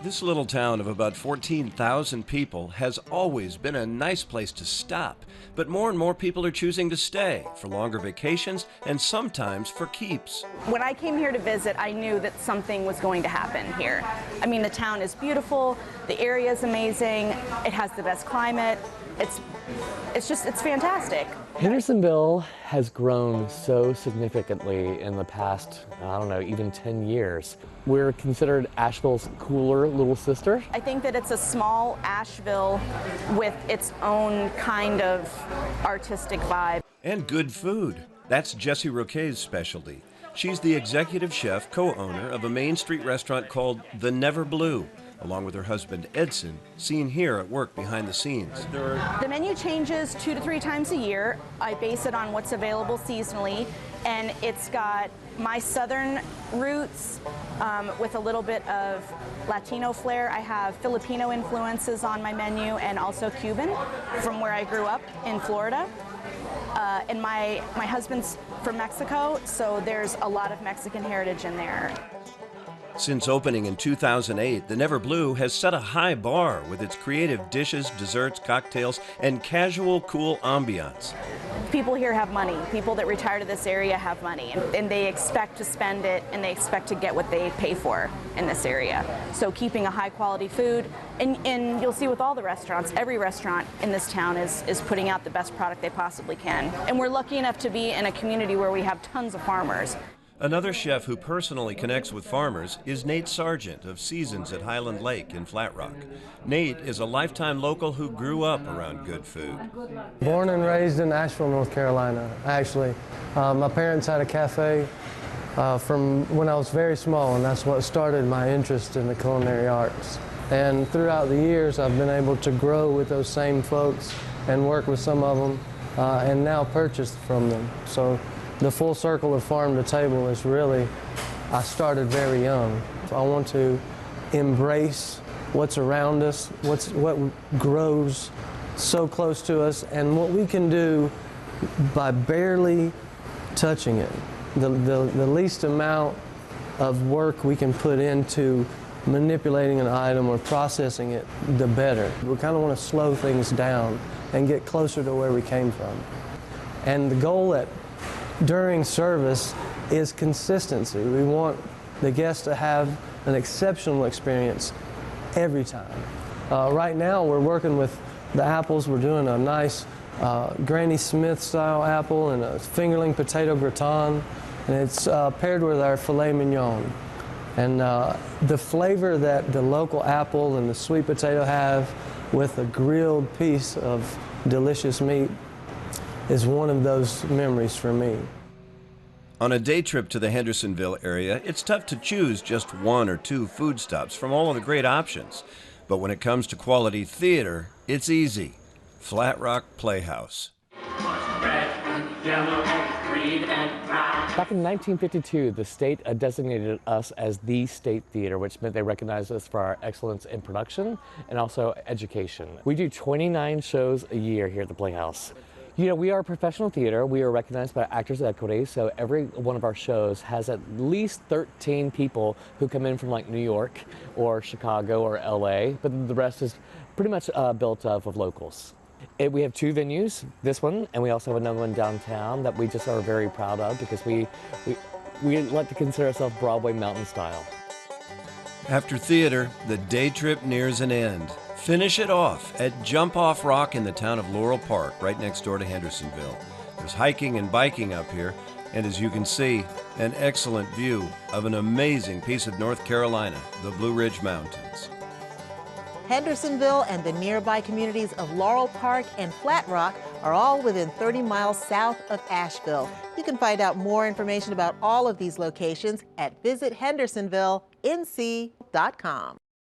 This little town of about 14,000 people has always been a nice place to stop, but more and more people are choosing to stay for longer vacations and sometimes for keeps. When I came here to visit, I knew that something was going to happen here. I mean, the town is beautiful, the area is amazing, it has the best climate, it's fantastic. Hendersonville has grown so significantly in the past, I don't know, even 10 years. We're considered Asheville's cooler little sister. I think that it's a small Asheville with its own kind of artistic vibe. And good food. That's Jessie Roquet's specialty. She's the executive chef, co-owner of a Main Street restaurant called The Never Blue, along with her husband Edson, seen here at work behind the scenes. The menu changes 2 to 3 times a year. I base it on what's available seasonally, and it's got my southern roots with a little bit of Latino flair. I have Filipino influences on my menu and also Cuban from where I grew up in Florida. And my husband's from Mexico, so there's a lot of Mexican heritage in there. Since opening in 2008, The Never Blue has set a high bar with its creative dishes, desserts, cocktails, and casual, cool ambiance. People here have money. People that retire to this area have money, and they expect to spend it, and they expect to get what they pay for in this area. So keeping a high quality food, and you'll see with all the restaurants, every restaurant in this town is putting out the best product they possibly can. And we're lucky enough to be in a community where we have tons of farmers. Another chef who personally connects with farmers is Nate Sargent of Seasons at Highland Lake in Flat Rock. Nate is a lifetime local who grew up around good food. Born and raised in Asheville, North Carolina, actually. My parents had a cafe from when I was very small, and that's what started my interest in the culinary arts. And throughout the years, I've been able to grow with those same folks and work with some of them, and now purchase from them. So the full circle of farm to table is really, I started very young. I want to embrace what's around us, what grows so close to us, and what we can do by barely touching it. The least amount of work we can put into manipulating an item or processing it, the better. We kind of want to slow things down and get closer to where we came from. And the goal during service is consistency. We want the guests to have an exceptional experience every time. Right now we're working with the apples. We're doing a nice Granny Smith style apple and a fingerling potato gratin, and it's paired with our filet mignon. And the flavor that the local apple and the sweet potato have with a grilled piece of delicious meat is one of those memories for me. On a day trip to the Hendersonville area, it's tough to choose just 1 or 2 food stops from all of the great options. But when it comes to quality theater, it's easy. Flat Rock Playhouse. Back in 1952, the state designated us as the state theater, which meant they recognized us for our excellence in production and also education. We do 29 shows a year here at the Playhouse. You know, we are a professional theater. We are recognized by Actors Equity, so every one of our shows has at least 13 people who come in from like New York or Chicago or LA, but the rest is pretty much built up of locals. We have 2 venues, this one, and we also have another one downtown that we just are very proud of because we like to consider ourselves Broadway mountain style. After theater, the day trip nears an end. Finish it off at Jump Off Rock in the town of Laurel Park, right next door to Hendersonville. There's hiking and biking up here, and as you can see, an excellent view of an amazing piece of North Carolina, the Blue Ridge Mountains. Hendersonville and the nearby communities of Laurel Park and Flat Rock are all within 30 miles south of Asheville. You can find out more information about all of these locations at visithendersonvillenc.com.